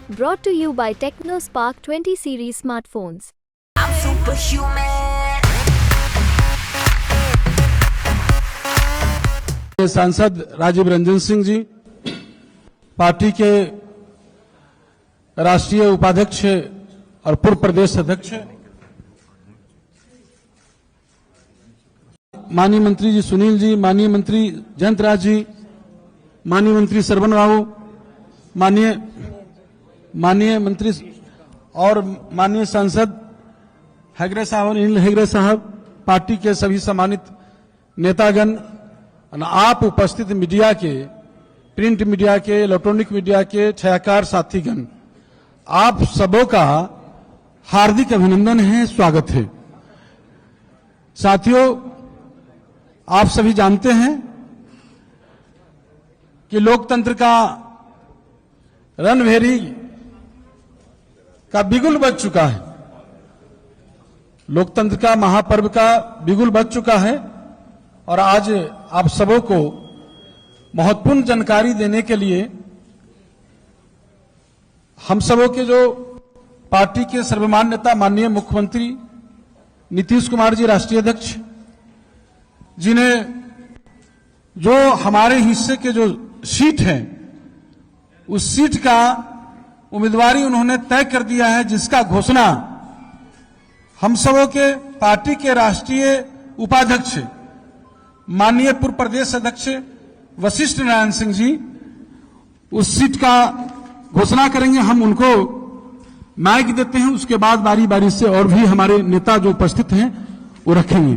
Brought to you by TechnoSpark 20 series smartphones. I'm superhuman. सांसद Rajiv Ranjan Singh ji, party के राष्ट्रीय उपाध्यक्ष और पूर्व प्रदेश अध्यक्ष, माननीय मंत्री जी सुनील जी, माननीय मंत्री जयंत राज जी, माननीय मंत्री सरवन बाबू, माननीय मंत्री और माननीय सांसद हेगड़े साहब और अनिल हेगड़े साहब, पार्टी के सभी सम्मानित नेतागण, आप उपस्थित मीडिया के, प्रिंट मीडिया के, इलेक्ट्रॉनिक मीडिया के छायाकार साथीगण, आप सबों का हार्दिक अभिनंदन है, स्वागत है। साथियों, आप सभी जानते हैं कि लोकतंत्र का रणभेरी का बिगुल बज चुका है, लोकतंत्र का महापर्व का बिगुल बज चुका है और आज आप सबों को महत्वपूर्ण जानकारी देने के लिए हम सबों के जो पार्टी के सर्वमान्य नेता माननीय मुख्यमंत्री नीतीश कुमार जी, राष्ट्रीय अध्यक्ष, जिन्हें जो हमारे हिस्से के जो सीट है उस सीट का उम्मीदवारी उन्होंने तय कर दिया है, जिसका घोषणा हम सबों के पार्टी के राष्ट्रीय उपाध्यक्ष माननीय पूर्व प्रदेश अध्यक्ष वशिष्ठ नारायण सिंह जी उस सीट का घोषणा करेंगे। हम उनको माइक देते हैं, उसके बाद बारी बारी से और भी हमारे नेता जो उपस्थित हैं वो रखेंगे।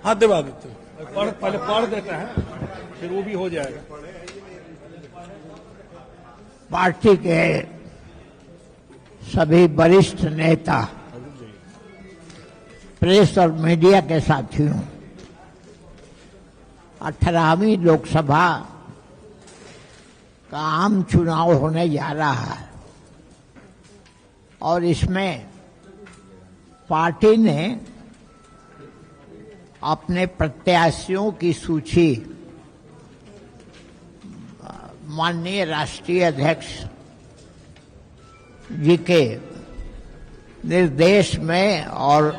हाँ, दिवा देते हैं, पहले पढ़ देता है, फिर वो भी हो जाएगा। पार्टी के सभी वरिष्ठ नेता, प्रेस और मीडिया के साथियों, 18वीं लोकसभा का आम चुनाव होने जा रहा है और इसमें पार्टी ने अपने प्रत्याशियों की सूची माननीय राष्ट्रीय अध्यक्ष जी के निर्देश में और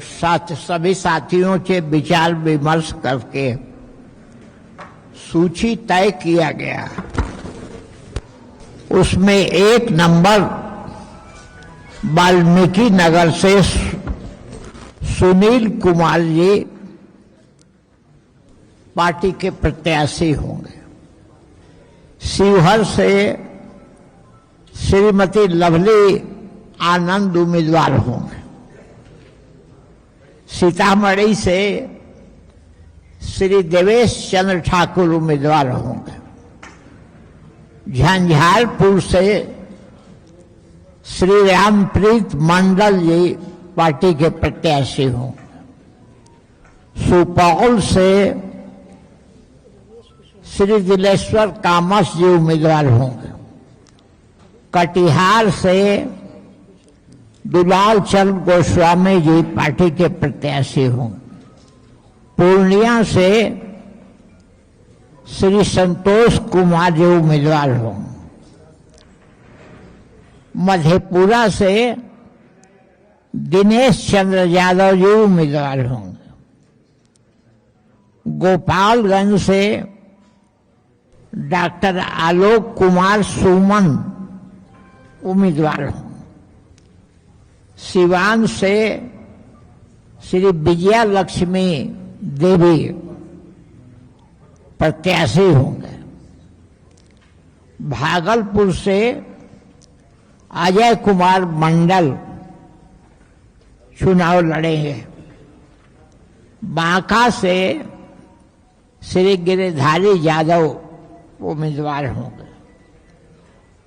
सभी साथियों से विचार विमर्श करके सूची तय किया गया। उसमें 1 नंबर वाल्मीकि नगर से सुनील कुमार जी पार्टी के प्रत्याशी होंगे। शिवहर से श्रीमती लवली आनंद उम्मीदवार होंगे। सीतामढ़ी से श्री देवेश चंद्र ठाकुर उम्मीदवार होंगे। झंझारपुर से श्री रामप्रीत मंडल जी पार्टी के प्रत्याशी होंगे। सुपौल से श्री दिलेश्वर कामत जी उम्मीदवार होंगे। कटिहार से दुलाल चंद गोस्वामी जी पार्टी के प्रत्याशी होंगे। पूर्णिया से श्री संतोष कुमार जी उम्मीदवार होंगे। मधेपुरा से दिनेश चंद्र यादव जी उम्मीदवार होंगे। गोपालगंज से डॉक्टर आलोक कुमार सुमन उम्मीदवार होंगे। सिवान से श्री विजया लक्ष्मी देवी प्रत्याशी होंगे। भागलपुर से अजय कुमार मंडल चुनाव लड़ेंगे। बांका से श्री गिरिधारी यादव उम्मीदवार होंगे।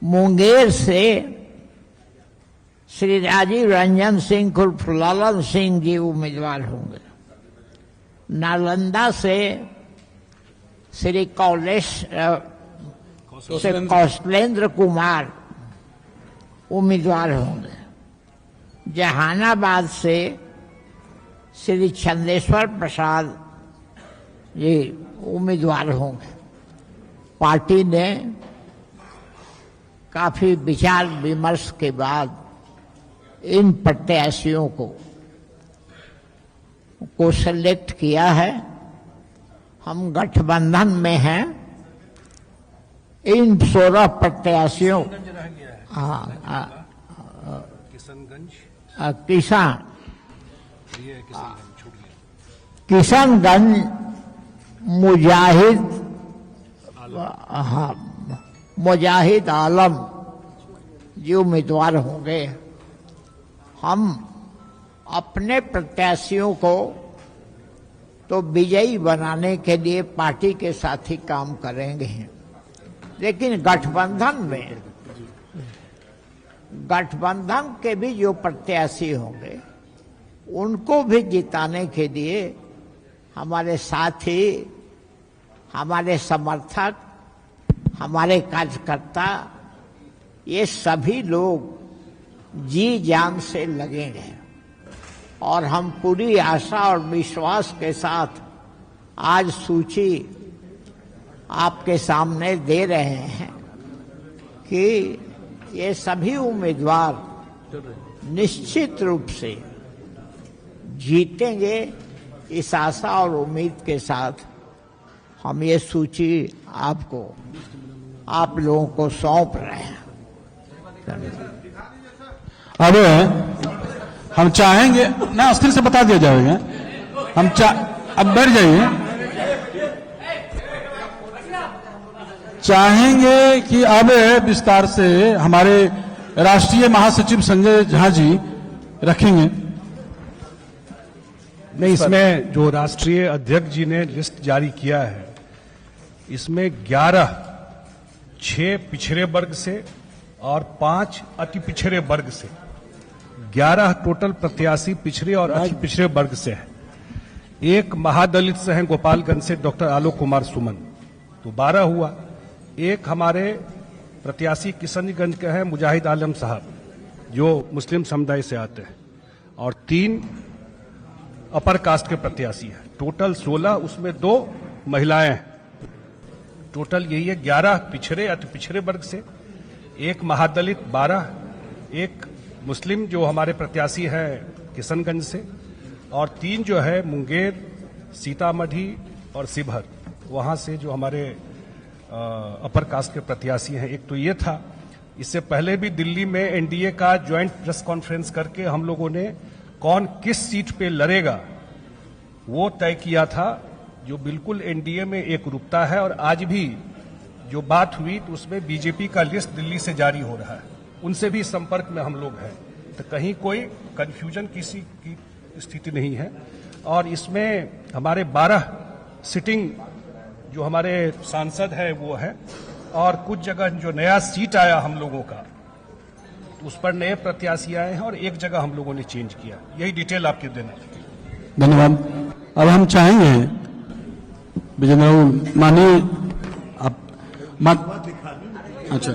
मुंगेर से श्री राजीव रंजन सिंह उर्फ ललन सिंह जी उम्मीदवार होंगे। नालंदा से श्री कौशलेंद्र कुमार उम्मीदवार होंगे। जहानाबाद से श्री चंदेश्वर प्रसाद ये उम्मीदवार होंगे। पार्टी ने काफी विचार विमर्श के बाद इन प्रत्याशियों को सेलेक्ट किया है। हम गठबंधन में हैं। इन 16 प्रत्याशियों किशनगंज मुजाहिद आलम जो उम्मीदवार होंगे। हम अपने प्रत्याशियों को तो विजयी बनाने के लिए पार्टी के साथ ही काम करेंगे, लेकिन गठबंधन के भी जो प्रत्याशी होंगे उनको भी जिताने के लिए हमारे साथी, हमारे समर्थक, हमारे कार्यकर्ता, ये सभी लोग जी जान से लगेंगे। और हम पूरी आशा और विश्वास के साथ आज सूची आपके सामने दे रहे हैं कि ये सभी उम्मीदवार निश्चित रूप से जीतेंगे। इस आशा और उम्मीद के साथ हम ये सूची आप लोगों को सौंप रहे हैं। अब हम चाहेंगे ना, अस्थिर से बता दिया जाएगा। अब बैठ जाइए। चाहेंगे कि अब विस्तार से हमारे राष्ट्रीय महासचिव संजय झा जी रखेंगे। नहीं, इसमें जो राष्ट्रीय अध्यक्ष जी ने लिस्ट जारी किया है, इसमें 6 पिछड़े वर्ग से और 5 अति पिछड़े वर्ग से 11 टोटल प्रत्याशी पिछड़े और अति पिछड़े वर्ग से है। एक महादलित से हैं गोपालगंज से डॉक्टर आलोक कुमार सुमन, तो 12 हुआ। एक हमारे प्रत्याशी किशनगंज के हैं मुजाहिद आलम साहब, जो मुस्लिम समुदाय से आते हैं, और 3 अपर कास्ट के प्रत्याशी हैं। टोटल 16, उसमें 2 महिलाएं हैं। टोटल यही है 11 पिछड़े अति पिछड़े वर्ग से, एक महादलित 12, एक मुस्लिम जो हमारे प्रत्याशी हैं किशनगंज से, और 3 जो है मुंगेर, सीतामढ़ी और शिवहर, वहां से जो हमारे अपर कास्ट के प्रत्याशी हैं। एक तो ये था। इससे पहले भी दिल्ली में एनडीए का ज्वाइंट प्रेस कॉन्फ्रेंस करके हम लोगों ने कौन किस सीट पे लड़ेगा वो तय किया था, जो बिल्कुल एनडीए में एकरूपता है। और आज भी जो बात हुई तो उसमें बीजेपी का लिस्ट दिल्ली से जारी हो रहा है, उनसे भी संपर्क में हम लोग हैं, तो कहीं कोई कंफ्यूजन किसी की स्थिति नहीं है। और इसमें हमारे 12 सिटिंग जो हमारे सांसद है वो है, और कुछ जगह जो नया सीट आया हम लोगों का, तो उस पर नए प्रत्याशी आए हैं, और एक जगह हम लोगों ने चेंज किया। यही डिटेल आपके देना। धन्यवाद। अब हम चाहेंगे विजेंद्र बाबू, मानिए आप अच्छा,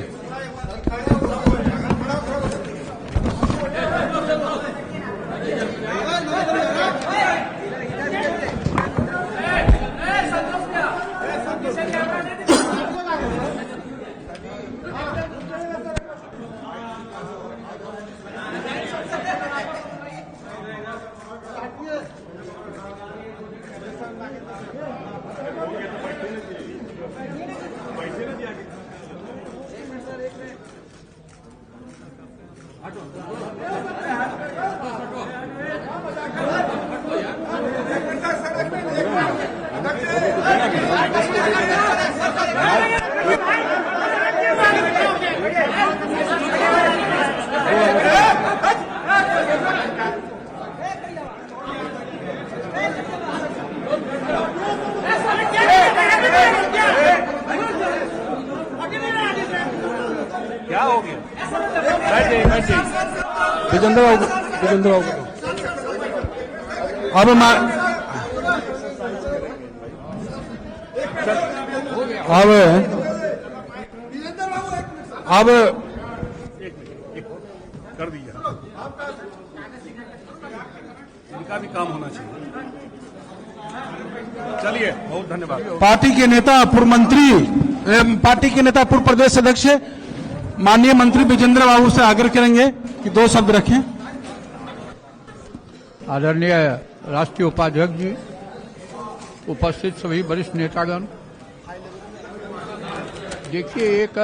क्या हो गया? विजेंद्र बाबू अब कर दीजिए, इनका भी काम होना चाहिए। चलिए, बहुत धन्यवाद। पार्टी के नेता पूर्व मंत्री पार्टी के नेता पूर्व प्रदेश अध्यक्ष माननीय मंत्री विजेंद्र बाबू से आग्रह करेंगे कि 2 शब्द रखें। आदरणीय राष्ट्रीय उपाध्यक्ष जी, उपस्थित सभी वरिष्ठ नेतागण, देखिए, एक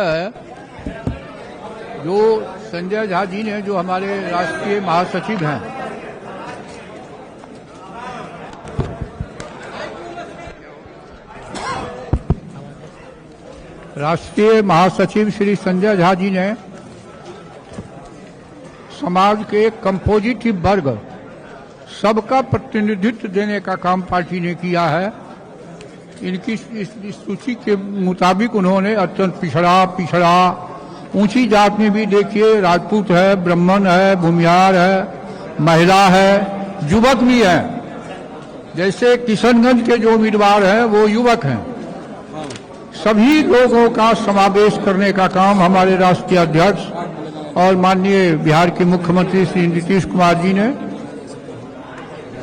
जो संजय झा जी ने, जो हमारे राष्ट्रीय महासचिव हैं, राष्ट्रीय महासचिव श्री संजय झा जी ने समाज के कंपोजिटिव वर्ग सबका प्रतिनिधित्व देने का काम पार्टी ने किया है। इनकी इस सूची के मुताबिक उन्होंने अत्यंत पिछड़ा ऊंची जात में भी देखिए, राजपूत है, ब्राह्मण है, भूमिहार है, महिला है, युवक भी है। जैसे किशनगंज के जो उम्मीदवार हैं वो युवक हैं। सभी लोगों का समावेश करने का काम हमारे राष्ट्रीय अध्यक्ष और माननीय बिहार के मुख्यमंत्री श्री नीतीश कुमार जी ने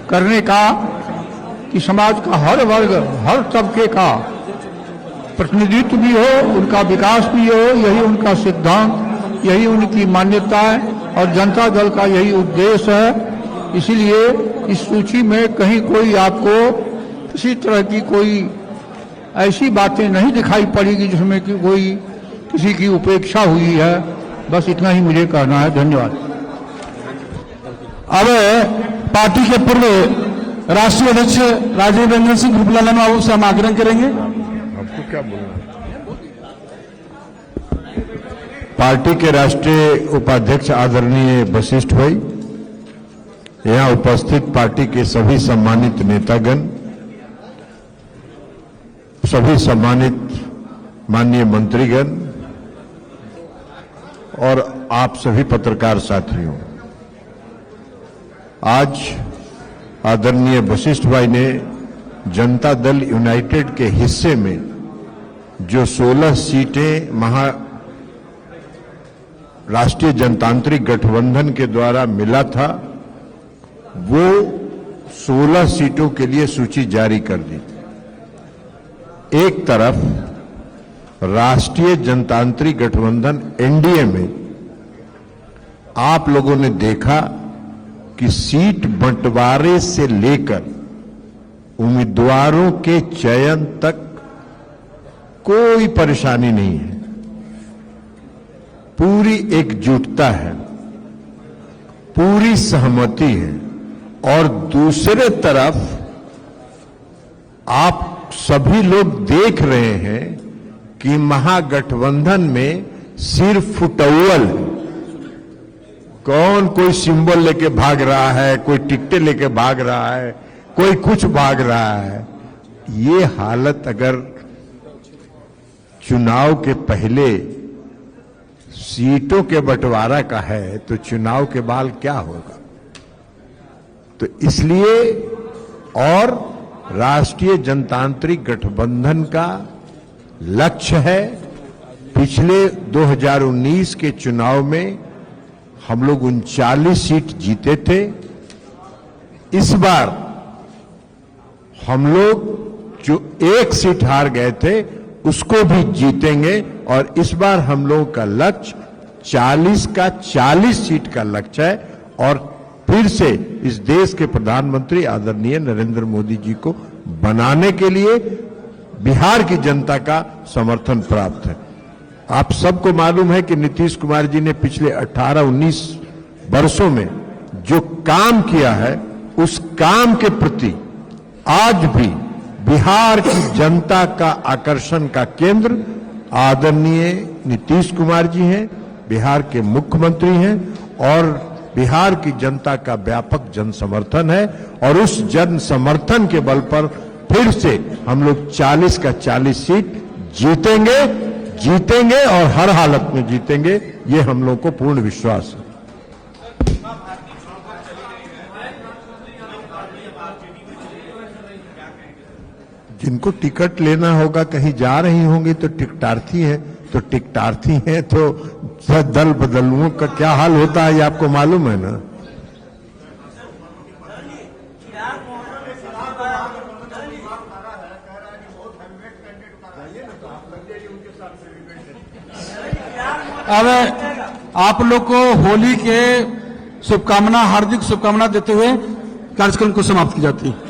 करने का, कि समाज का हर वर्ग, हर तबके का प्रतिनिधित्व भी हो, उनका विकास भी हो। यही उनका सिद्धांत, यही उनकी मान्यता है और जनता दल का यही उद्देश्य है। इसीलिए इस सूची में कहीं कोई आपको किसी तरह की कोई ऐसी बातें नहीं दिखाई पड़ेगी जिसमें कि कोई किसी की उपेक्षा हुई है। बस इतना ही मुझे कहना है। धन्यवाद। अब पार्टी के पूर्व राष्ट्रीय अध्यक्ष राजीव रंजन सिंह रूपलाल बाबू से हम आग्रह करेंगे। आपको क्या बोलना है? पार्टी के राष्ट्रीय उपाध्यक्ष आदरणीय वशिष्ठ भाई, यहाँ उपस्थित पार्टी के सभी सम्मानित नेतागण, सभी सम्मानित माननीय मंत्रीगण और आप सभी पत्रकार साथियों, आज आदरणीय वशिष्ठ भाई ने जनता दल यूनाइटेड के हिस्से में जो 16 सीटें राष्ट्रीय जनतांत्रिक गठबंधन के द्वारा मिला था, वो 16 सीटों के लिए सूची जारी कर दी। एक तरफ राष्ट्रीय जनतांत्रिक गठबंधन एनडीए में आप लोगों ने देखा कि सीट बंटवारे से लेकर उम्मीदवारों के चयन तक कोई परेशानी नहीं है, पूरी एकजुटता है, पूरी सहमति है। और दूसरे तरफ आप सभी लोग देख रहे हैं कि महागठबंधन में सिर्फ फुटअव्वल है। कौन कोई सिंबल लेके भाग रहा है, कोई टिकटें लेके भाग रहा है, कोई कुछ भाग रहा है। ये हालत अगर चुनाव के पहले सीटों के बंटवारा का है तो चुनाव के बाद क्या होगा? तो इसलिए और राष्ट्रीय जनतांत्रिक गठबंधन का लक्ष्य है, पिछले 2019 के चुनाव में हम लोग 39 सीट जीते थे। इस बार हम लोग जो 1 सीट हार गए थे उसको भी जीतेंगे और इस बार हम लोगों का लक्ष्य 40 का 40 सीट का लक्ष्य है और फिर से इस देश के प्रधानमंत्री आदरणीय नरेंद्र मोदी जी को बनाने के लिए बिहार की जनता का समर्थन प्राप्त है। आप सबको मालूम है कि नीतीश कुमार जी ने पिछले 18-19 वर्षों में जो काम किया है, उस काम के प्रति आज भी बिहार की जनता का आकर्षण का केंद्र आदरणीय नीतीश कुमार जी हैं, बिहार के मुख्यमंत्री हैं और बिहार की जनता का व्यापक जन समर्थन है। और उस जन समर्थन के बल पर फिर से हम लोग 40 का 40 सीट जीतेंगे और हर हालत में जीतेंगे, ये हम लोग को पूर्ण विश्वास है। जिनको टिकट लेना होगा, कहीं जा रही होंगी तो टिकटार्थी है, तो दल बदलुओं का क्या हाल होता है ये आपको मालूम है ना। अब आप लोग को होली के शुभकामना, हार्दिक शुभकामना देते हुए कार्यक्रम को समाप्त की जाती है।